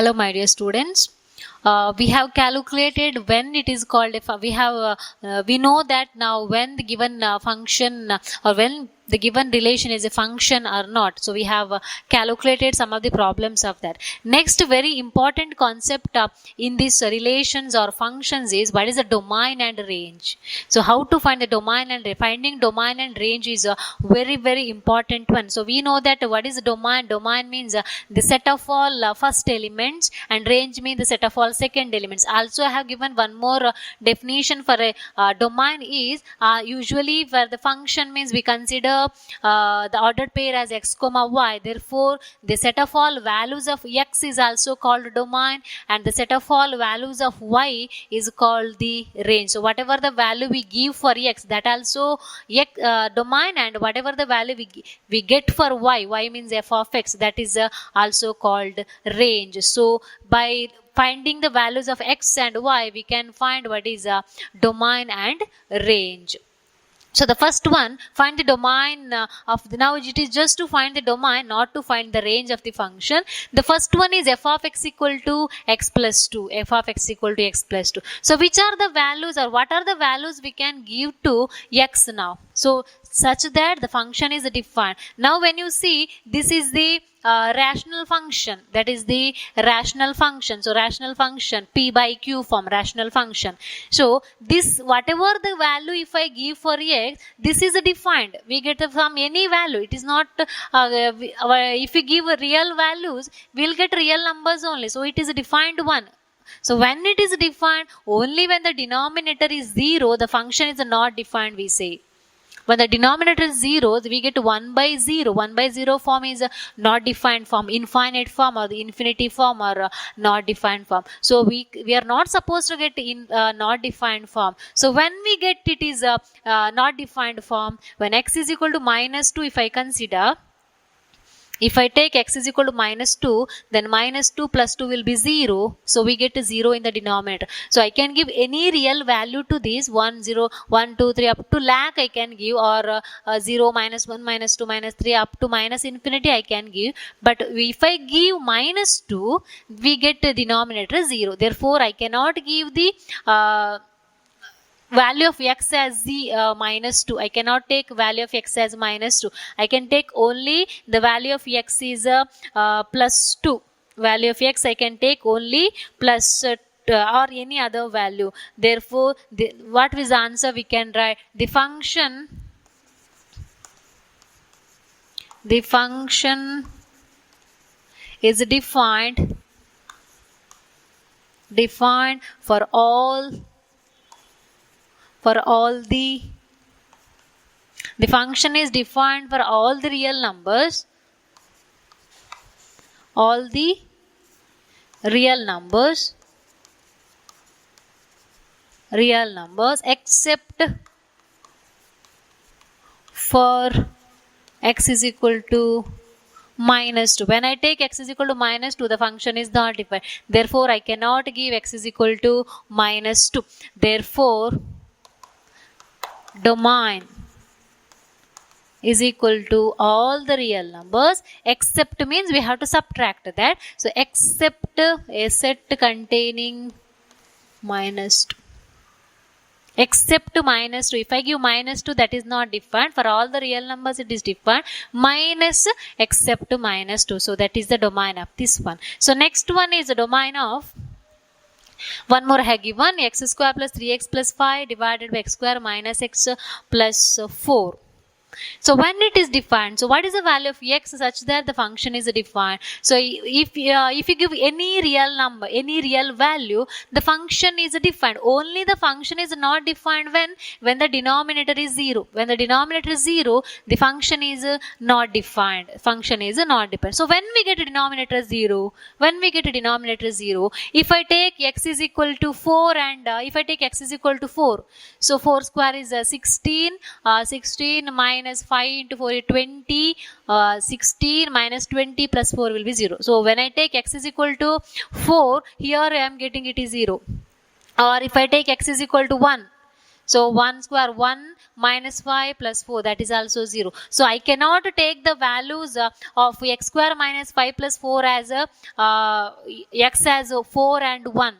Hello my dear students. We have calculated when it is called we know that now when the given function or when the given relation is a function or not. So we have calculated some of the problems of that. Next very important concept in these relations or functions is what is the domain and range. So how to find the domain and finding domain and range is a very important one. So we know that what is the domain. Domain means the set of all first elements, and range means the set of all second elements. Also I have given one more definition for a domain is usually where the function means we consider the ordered pair as x comma y. Therefore the set of all values of x is also called domain, and the set of all values of y is called the range. So whatever the value we give for x, that also domain, and whatever the value we get for y means f of x, that is also called range. So by finding the values of x and y, we can find what is domain and range. So the first one, find the domain now it is just to find the domain, not to find the range of the function. The first one is f of x equal to x plus 2, f of x equal to x plus 2. So which are the values, or what are the values we can give to x now? So such that the function is defined. Now when you see, this is the rational function, that is the rational function. So rational function, p by q form, rational function. So this whatever the value if I give for x, this is defined. We get from any value. It is not if we give real values, we'll get real numbers only. So it is a defined one. So when it is defined, only when the denominator is 0, the function is not defined, we say. When the denominator is 0, we get 1 by 0. 1 by 0 form is a not defined form, infinite form, or the infinity form, or not defined form. So we are not supposed to get in not defined form. So when we get it is a not defined form, when x is equal to minus 2, if I consider, if I take x is equal to minus 2, then minus 2 plus 2 will be 0. So we get 0 in the denominator. So I can give any real value to this 1, 0, 1, 2, 3 up to lakh I can give, or 0, minus 1, minus 2, minus 3 up to minus infinity I can give. But if I give minus 2, we get the denominator 0. Therefore I cannot give the value of x as the minus 2. I cannot take value of x as minus 2. I can take only the value of x is plus 2. Value of x I can take only plus or any other value. Therefore, what is the answer we can write? The function is defined for all the function is defined for all the real numbers, except for x is equal to minus 2. When I take x is equal to minus 2, the function is not defined. Therefore I cannot give x is equal to minus 2. Therefore domain is equal to all the real numbers, except means we have to subtract that. So except a set containing minus 2. Except minus 2. If I give minus 2, that is not defined. For all the real numbers it is defined. Minus except minus 2. So that is the domain of this one. So next one is the domain of, one more I have given, x square plus 3x plus 5 divided by x square minus x plus 4. So when it is defined, so what is the value of x such that the function is defined? So if you give any real number, any real value, the function is defined. Only the function is not defined when the denominator is 0. When the denominator is 0, the function is not defined. Function is not defined. So when we get a denominator 0, if I take x is equal to 4, and if I take x is equal to 4, so 4 square is 16. 16 minus 5 into 4 is 20. 16 minus 20 plus 4 will be 0. So when I take x is equal to 4, here I am getting it is 0. Or if I take x is equal to 1, So 1 square 1 minus 5 plus 4, that is also 0. So I cannot take the values of x square minus 5 plus 4 as x as 4 and 1.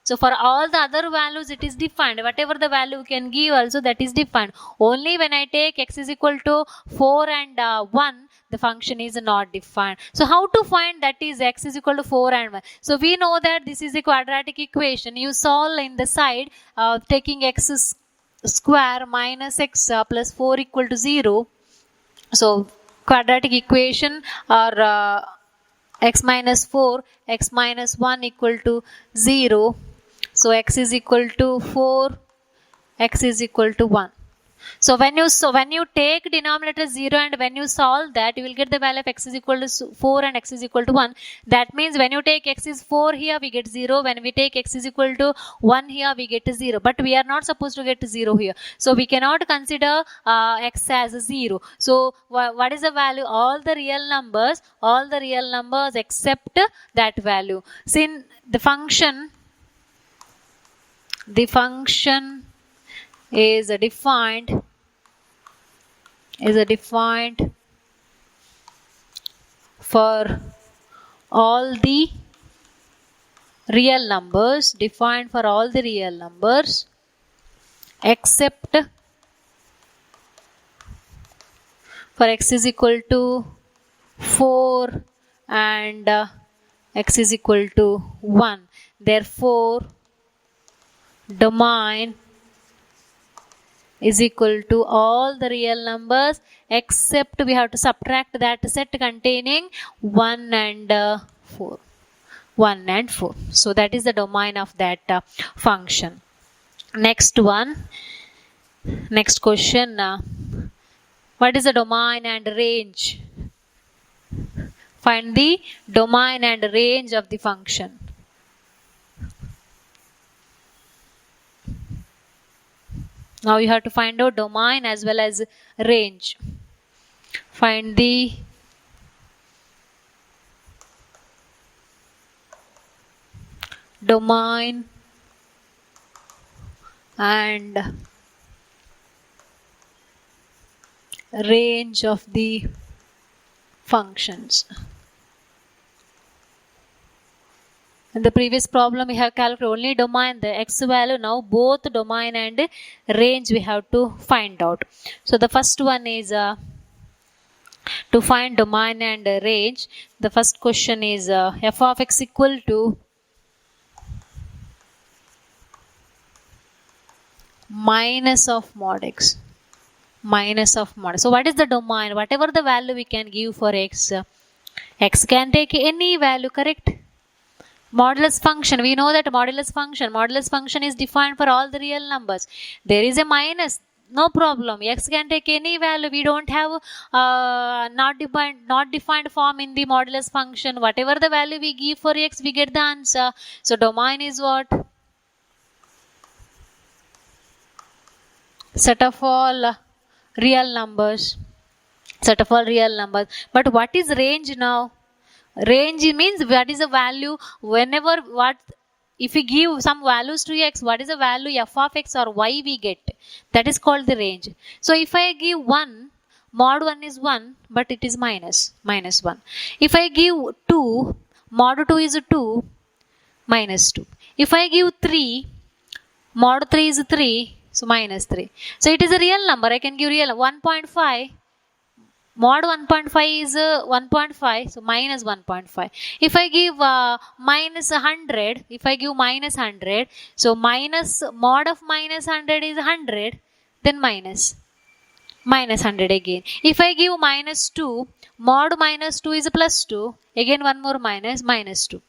So for all the other values it is defined. Whatever the value you can give also, that is defined. Only when I take x is equal to 4 and 1, the function is not defined. So how to find that is x is equal to 4 and 1? So we know that this is a quadratic equation. You solve in the side taking x square minus x plus 4 equal to 0. So quadratic equation or x minus 4, x minus 1 equal to 0. So x is equal to 4, x is equal to 1. So when you take denominator 0 and when you solve that, you will get the value of x is equal to 4 and x is equal to 1. That means when you take x is 4 here, we get 0. When we take x is equal to 1 here, we get 0. But we are not supposed to get 0 here. So we cannot consider x as 0. So what is the value? All the real numbers except that value. Since the function is defined for all the real numbers, except for x is equal to 4 and x is equal to 1. Therefore domain is equal to all the real numbers except we have to subtract that set containing 1 and 4. So that is the domain of that function. Next question. What is the domain and range? Find the domain and range of the function. Now you have to find out domain as well as range. Find the domain and range of the functions. In the previous problem, we have calculated only domain, the x value. Now both domain and range we have to find out. So the first one is to find domain and range. The first question is f of x equal to minus of mod x. So what is the domain? Whatever the value we can give for x, x can take any value, correct? Modulus function, we know that modulus function is defined for all the real numbers. There is a minus, no problem. X can take any value. We don't have not defined form in the modulus function. Whatever the value we give for x, we get the answer. So domain is what? Set of all real numbers. But what is range now? Range means what is the value whenever if we give some values to x, what is the value f of x or y we get? That is called the range. So if I give 1, mod 1 is 1, but it is minus 1. If I give 2, mod 2 is 2, minus 2. If I give 3, mod 3 is 3, so minus 3. So it is a real number. I can give real 1.5. Mod 1.5 is 1.5, so minus 1.5. If I give minus 100, so mod of minus 100 is 100, then minus 100 again. If I give minus 2, mod minus 2 is plus 2, again one more minus 2.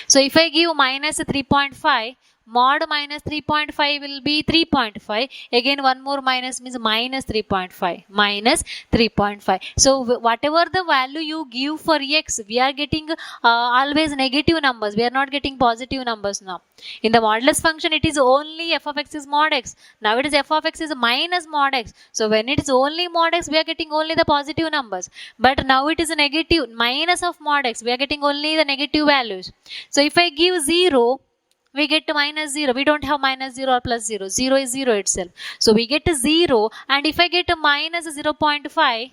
So if I give minus 3.5, mod minus 3.5 will be 3.5. Again one more minus means minus 3.5. So whatever the value you give for x, we are getting always negative numbers. We are not getting positive numbers now. In the modulus function, it is only f of x is mod x. Now it is f of x is minus mod x. So when it is only mod x, we are getting only the positive numbers. But now it is a negative minus of mod x. We are getting only the negative values. So if I give 0, we get to minus 0. We don't have minus 0 or plus 0. 0 is 0 itself. So we get to 0, and if I get a minus 0.5,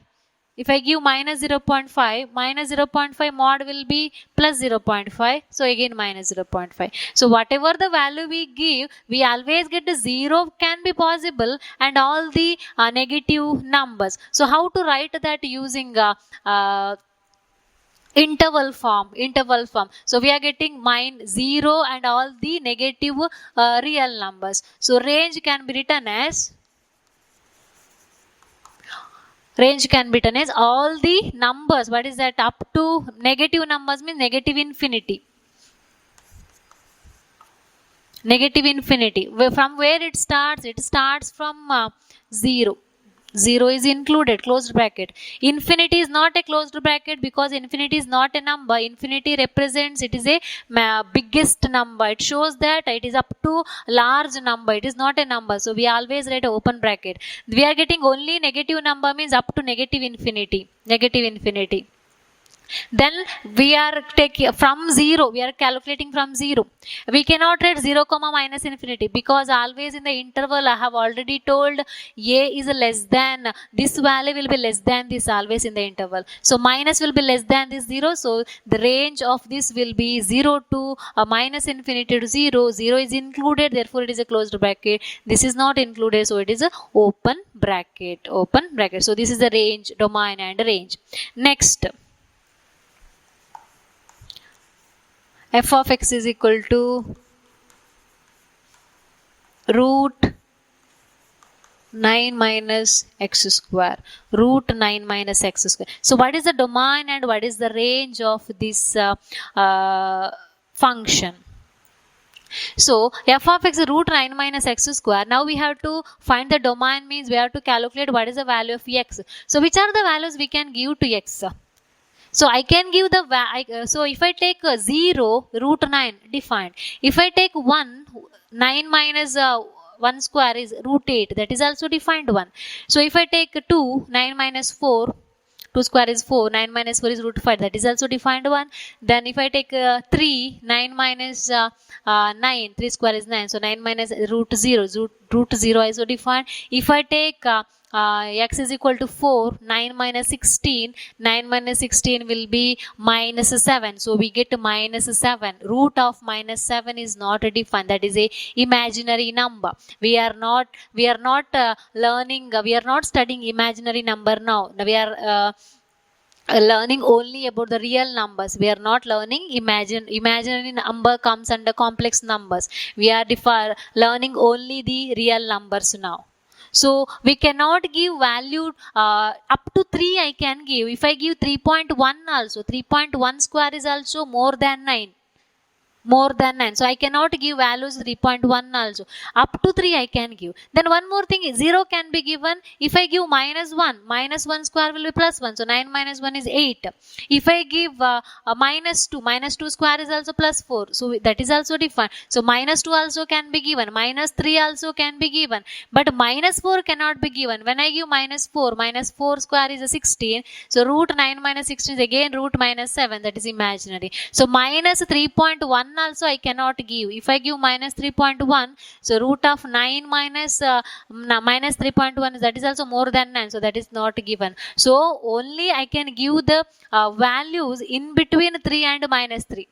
if I give minus 0.5, minus 0.5 mod will be plus 0.5. So again minus 0.5. So whatever the value we give, we always get the 0 can be possible and all the negative numbers. So how to write that using interval form. So we are getting 0 and all the negative real numbers. So range can be written as all the numbers. What is that? Up to negative numbers means negative infinity. From where it starts? It starts from 0. 0 is included, closed bracket. Infinity is not a closed bracket because infinity is not a number. Infinity represents, it is a biggest number. It shows that it is up to large number. It is not a number. So we always write a open bracket. We are getting only negative number means up to negative infinity. Then we are taking from 0, we are calculating from 0. We cannot write 0 comma minus infinity because always in the interval I have already told a is less than, this value will be less than this always in the interval. So minus will be less than this 0. So the range of this will be 0 to minus infinity to 0. 0 is included, therefore it is a closed bracket. This is not included, so it is a open bracket. So this is the range, domain and range. Next, f of x is equal to root 9 minus x square. So what is the domain and what is the range of this function? So f of x is root 9 minus x square. Now we have to find the domain, means we have to calculate what is the value of x. So which are the values we can give to x? So I can give the so if I take 0, root 9 defined. If I take 1, 9 minus 1 square is root 8, that is also defined 1. So if I take 2, 9 minus 4, 2 square is 4, 9 minus 4 is root 5, that is also defined 1. Then if I take 3, 9 minus 9, 3 square is 9, so 9 minus root 0, root 0 is also defined. If I take x is equal to 4, 9 minus 16, 9 minus 16 will be minus 7, so we get minus 7. Root of minus 7 is not defined, that is a imaginary number. We are not learning, we are not studying imaginary number now. We are learning only about the real numbers. We are not learning imaginary number comes under complex numbers. We are learning only the real numbers now. So we cannot give value up to 3 I can give. If I give 3.1 also, 3.1 square is also more than 9. So I cannot give values 3.1 also. Up to 3 I can give. Then one more thing is 0 can be given. If I give minus 1 square will be plus 1. So 9 minus 1 is 8. If I give minus 2 square is also plus 4. So that is also defined. So minus 2 also can be given. Minus 3 also can be given. But minus 4 cannot be given. When I give minus 4 square is a 16. So root 9 minus 16 is again root minus 7. That is imaginary. So minus 3.1 also I cannot give. If I give minus 3.1, so root of 9 minus 3.1, that is also more than 9, so that is not given. So only I can give the values in between 3 and minus 3.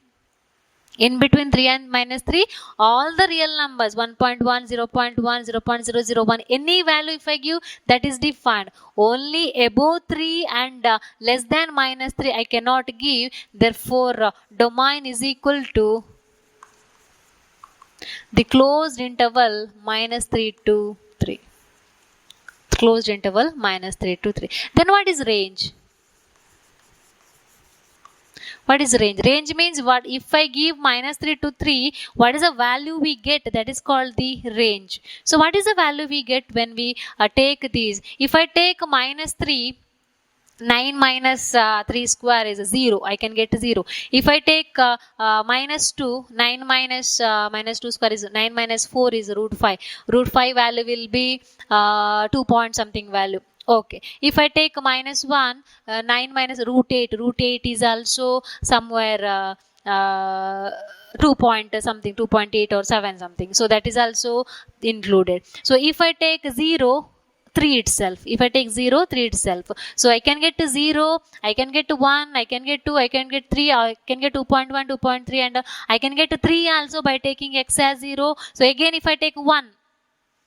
In between 3 and minus 3, all the real numbers 1.1, 0.1, 0.001, any value if I give, that is defined. Only above 3 and less than minus 3 I cannot give. Therefore, domain is equal to the closed interval minus 3 to 3. Closed interval minus 3 to 3. Then what is range? What is range? Range means what? If I give minus 3 to 3, what is the value we get? That is called the range. So what is the value we get when we take these? If I take minus 3, 9 minus 3 square is 0. I can get 0. If I take minus 2, 9 minus 2 square is 9 minus 4 is root 5. Root 5 value will be 2 point something value. Okay. If I take minus 1, 9 minus root 8. Root 8 is also somewhere 2 point something, 2.8 or 7 something. So that is also included. So if I take 0, 3 itself. If I take 0, 3 itself. So I can get to 0, I can get to 1, I can get 2, I can get 3, I can get 2.1, 2.3, and I can get to 3 also by taking x as 0. So again, if I take 1,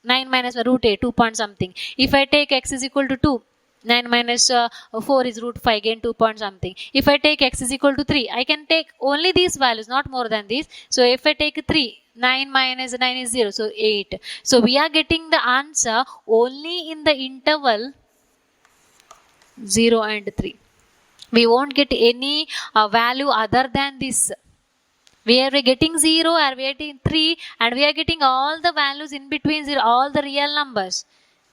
9 minus root 8, 2 point something. If I take x is equal to 2, 9 minus 4 is root 5, again 2 point something. If I take x is equal to 3, I can take only these values, not more than these. So if I take 3, 9 minus 9 is 0, so 8. So we are getting the answer only in the interval 0 and 3. We won't get any value other than this. We are getting 0, or we are getting 3, and we are getting all the values in between 0, all the real numbers.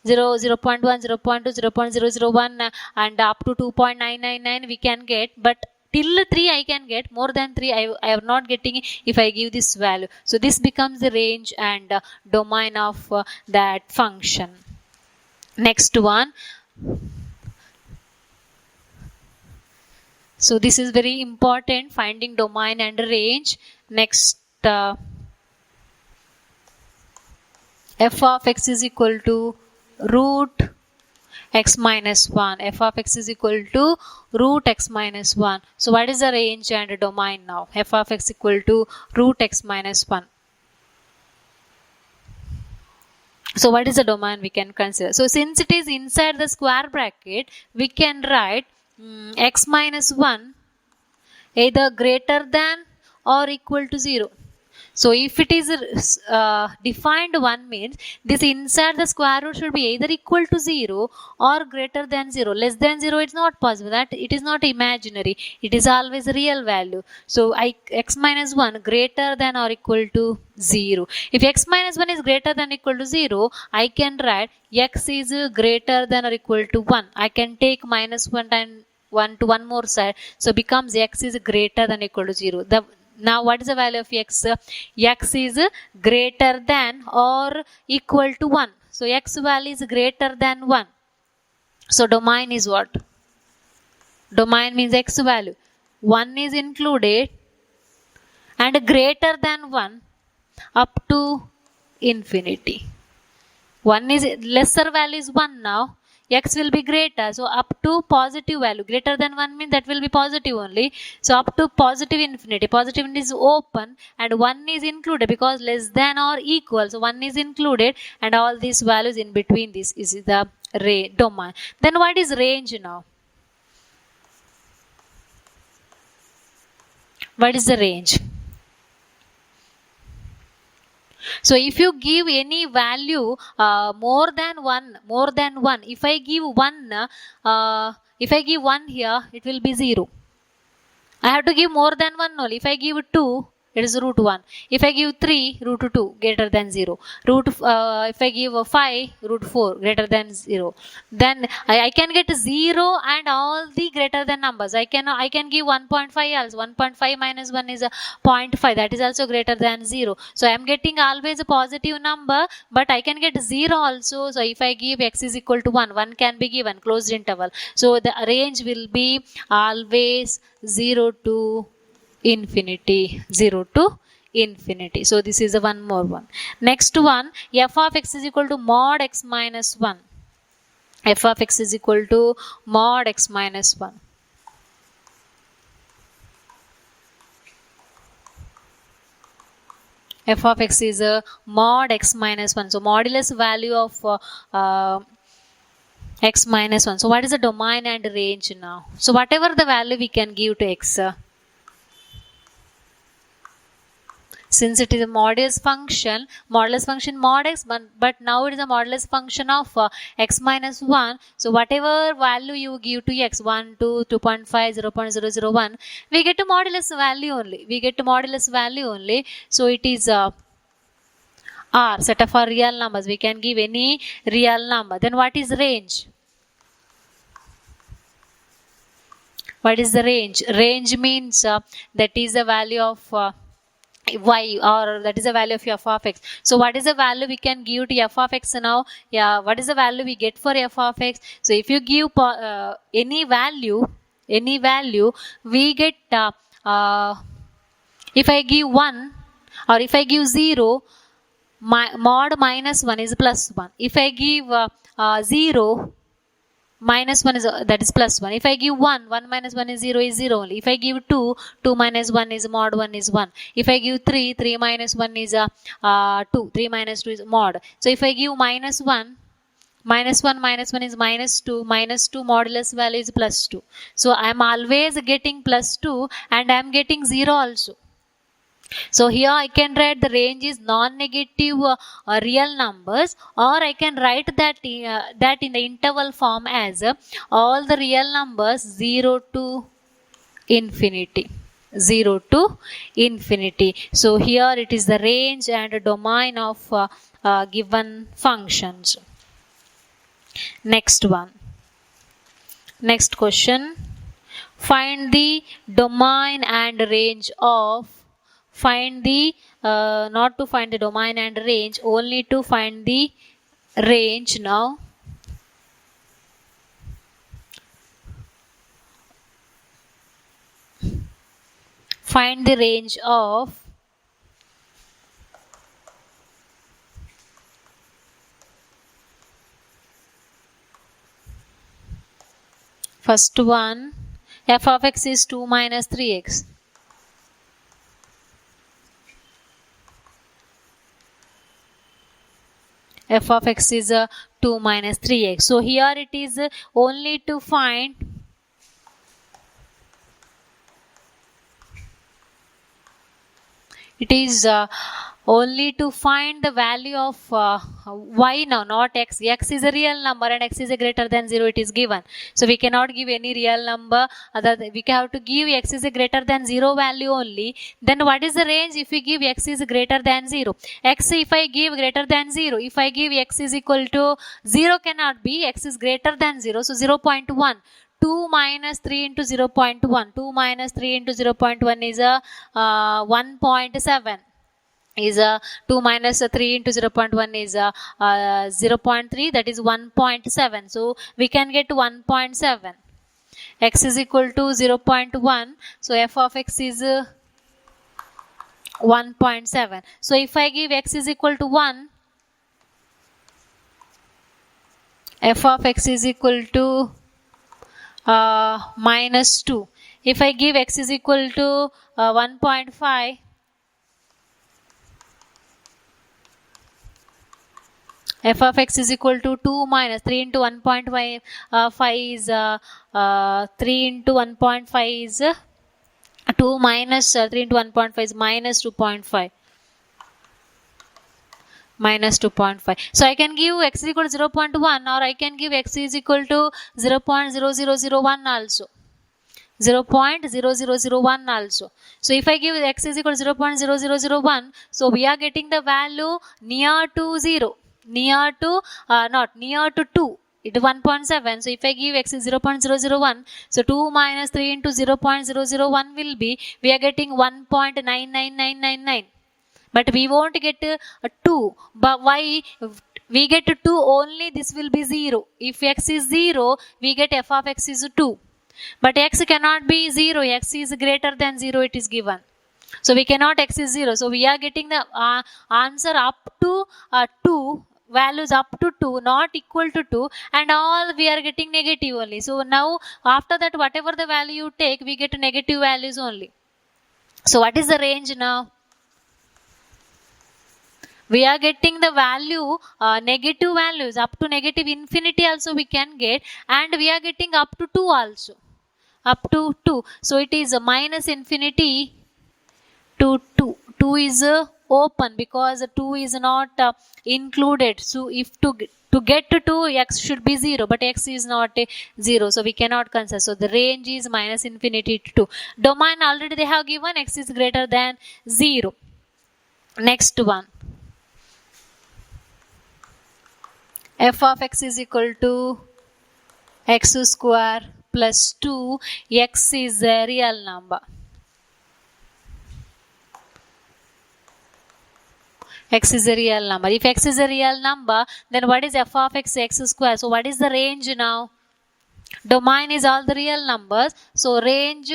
0, 0.1, 0.2, 0.001, and up to 2.999 we can get, but till 3 I can get. More than 3 I am not getting if I give this value. So this becomes the range and domain of that function. Next one. So this is very important, finding domain and range. Next, f of x is equal to root x minus 1. F of x is equal to root x minus 1. So what is the range and domain now? F of x equal to root x minus 1. So what is the domain we can consider? So since it is inside the square bracket, we can write x minus 1 either greater than or equal to 0. So if it is defined 1 means this inside the square root should be either equal to 0 or greater than 0. Less than 0 it's not possible. That it is not imaginary. It is always a real value. So x minus 1 greater than or equal to 0. If x minus 1 is greater than or equal to 0, I can write x is greater than or equal to 1. I can take minus 1 and 1 to one more side. So becomes x is greater than or equal to 0. Now what is the value of x? X is greater than or equal to 1. So x value is greater than 1. So domain is what? Domain means x value. 1 is included and greater than 1 up to infinity. 1 is lesser value is 1 now. X will be greater, so up to positive value. Greater than 1 means that will be positive only. So up to positive infinity. Positive infinity is open and 1 is included because less than or equal. So 1 is included and all these values in between this is the domain. Then what is range now? What is the range? So if you give any value more than 1, if I give 1 here, it will be 0. I have to give more than 1 only. If I give 2, it is root 1. If I give 3, root 2 greater than 0. If I give 5, root 4 greater than 0. Then I can get 0 and all the greater than numbers. I can give 1.5 also. 1.5 minus 1 is a 0.5. That is also greater than 0. So I am getting always a positive number, but I can get 0 also. So if I give x is equal to 1, 1 can be given, closed interval. So the range will be always 0 to infinity. 0 to infinity. So this is a one more one. Next one, f of x is equal to mod x minus 1. F of x is equal to mod x minus 1. F of x is a mod x minus 1. So modulus value of x minus 1. So what is the domain and range now? So whatever the value we can give to x. Since it is a modulus function mod x, but now it is a modulus function of x minus 1. So whatever value you give to x, 1, 2, 2.5, 0.001, we get a modulus value only. So it is R, set of our real numbers. We can give any real number. Then what is range? What is the range? Range means that is the value of y, or that is the value of f of x. So what is the value we can give to f of x now? Yeah, what is the value we get for f of x? So if you give any value, we get If I give 1 or if I give 0, mod minus 1 is plus 1. If I give 0, minus 1 is that is plus 1. If I give 1, 1 minus 1 is 0 is 0 only. If I give 2, 2 minus 1 is mod 1 is 1. If I give 3, 3 minus 1 is 2. 3 minus 2 is mod. So if I give minus 1, minus 1 minus 1 is minus 2. Minus 2 modulus value is plus 2. So I am always getting plus 2 and I am getting 0 also. So here I can write the range is non-negative real numbers, or I can write that in the interval form as all the real numbers 0 to infinity. 0 to infinity. So here it is the range and domain of given functions. Next one. Next question. Find the domain and range of. Find the not to find the domain and range, only to find the range now. Find the range of first one, f of x is 2 minus 3x. F of x is 2 minus 3x. So here it is only to find only to find the value of y now, not x. X is a real number and x is a greater than 0, it is given. So we cannot give any real number. We have to give x is a greater than 0 value only. Then what is the range if we give x is greater than 0? X if I give greater than 0, if I give x is equal to 0 cannot be, x is greater than 0. So 0.1. 2 minus 3 into 0.1. 2 minus 3 into 0.1 is 1.7. Is 2 minus 3 into 0.1 is 0.3, that is 1.7. So we can get 1.7. X is equal to 0.1. So f of x is 1.7. So if I give x is equal to 1, f of x is equal to minus 2. If I give x is equal to 1.5, f of x is equal to 2 minus 3 into 1.5 is 3 into 1.5 is 2 minus 3 into 1.5 is minus 2.5. Minus 2.5. So I can give x is equal to 0.1, or I can give x is equal to 0.0001 also. 0.0001 also. So if I give x is equal to 0.0001, so we are getting the value near to 0. Near to not near to 2. It is 1.7. So if I give x is 0.001, so 2 minus 3 into 0.001 will be, we are getting 1.99999. But we won't get 2. But why? We get 2 only, this will be 0. If x is 0, we get f of x is 2. But x cannot be 0. X is greater than 0, it is given. So we cannot, x is 0. So we are getting the answer up to 2. Values up to 2, not equal to 2, and all we are getting negative only. So now after that, whatever the value you take, we get negative values only. So what is the range now? We are getting the value negative values up to negative infinity also we can get, and we are getting up to 2 also. Up to 2. So it is minus infinity to 2. 2 is open because 2 is not included. So if to get to 2, x should be 0, but x is not 0, so we cannot consider. So the range is minus infinity to 2. Domain already they have given, x is greater than 0. Next one. F of x is equal to x square plus 2. X is a real number. X is a real number. If x is a real number, then what is f of x? X square. So what is the range now? Domain is all the real numbers. So range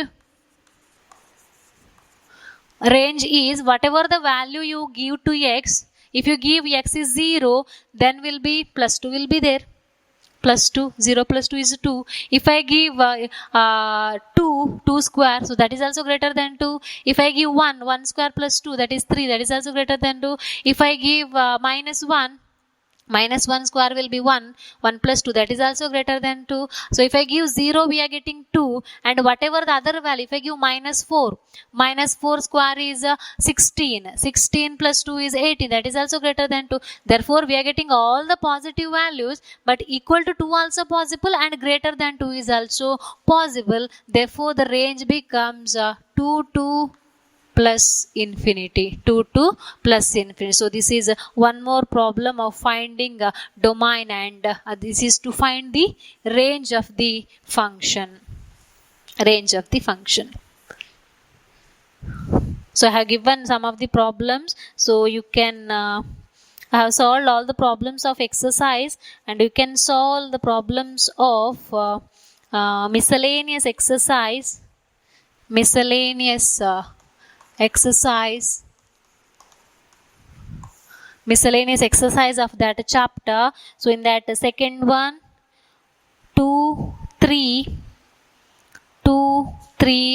range is whatever the value you give to x, if you give x is 0, then will be plus 2 will be there. Plus 2, 0 plus 2 is 2. If I give 2 square, so that is also greater than 2. If I give 1 square plus 2, that is 3, that is also greater than 2. If I give minus 1 square will be 1 plus 2, that is also greater than 2. So if I give 0, we are getting 2, and whatever the other value, if I give minus 4 square is 16 plus 2 is 18, that is also greater than 2. Therefore we are getting all the positive values, but equal to 2 also possible and greater than 2 is also possible. Therefore the range becomes 2 to plus infinity, 2 to plus infinity. So this is one more problem of finding a domain, and this is to find the range of the function. So I have given some of the problems, so you can I have solved all the problems of exercise, and you can solve the problems of miscellaneous exercise of that chapter. So in that second one, 2, 3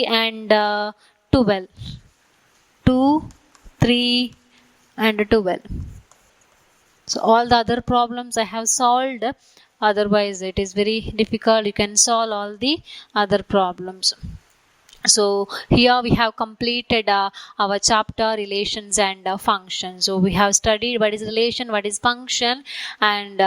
and 12. 2, 3 and 12. So all the other problems I have solved. Otherwise it is very difficult. You can solve all the other problems. So here we have completed our chapter relations and functions. So we have studied what is relation, what is function, and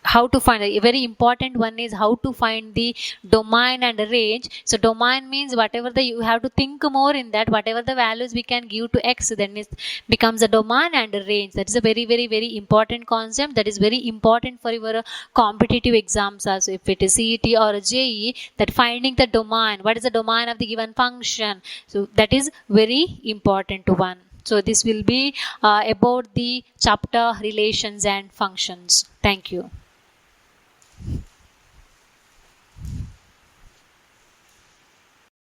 how to find. A very important one is how to find the domain and range. So domain means whatever you have to think more in that, whatever the values we can give to x, then it becomes a domain and a range. That is a very, very, very important concept. That is very important for your competitive exams also. If it is CET or JEE, that finding the domain, what is the domain of the given function. So that is very important one. So this will be about the chapter relations and functions. Thank you.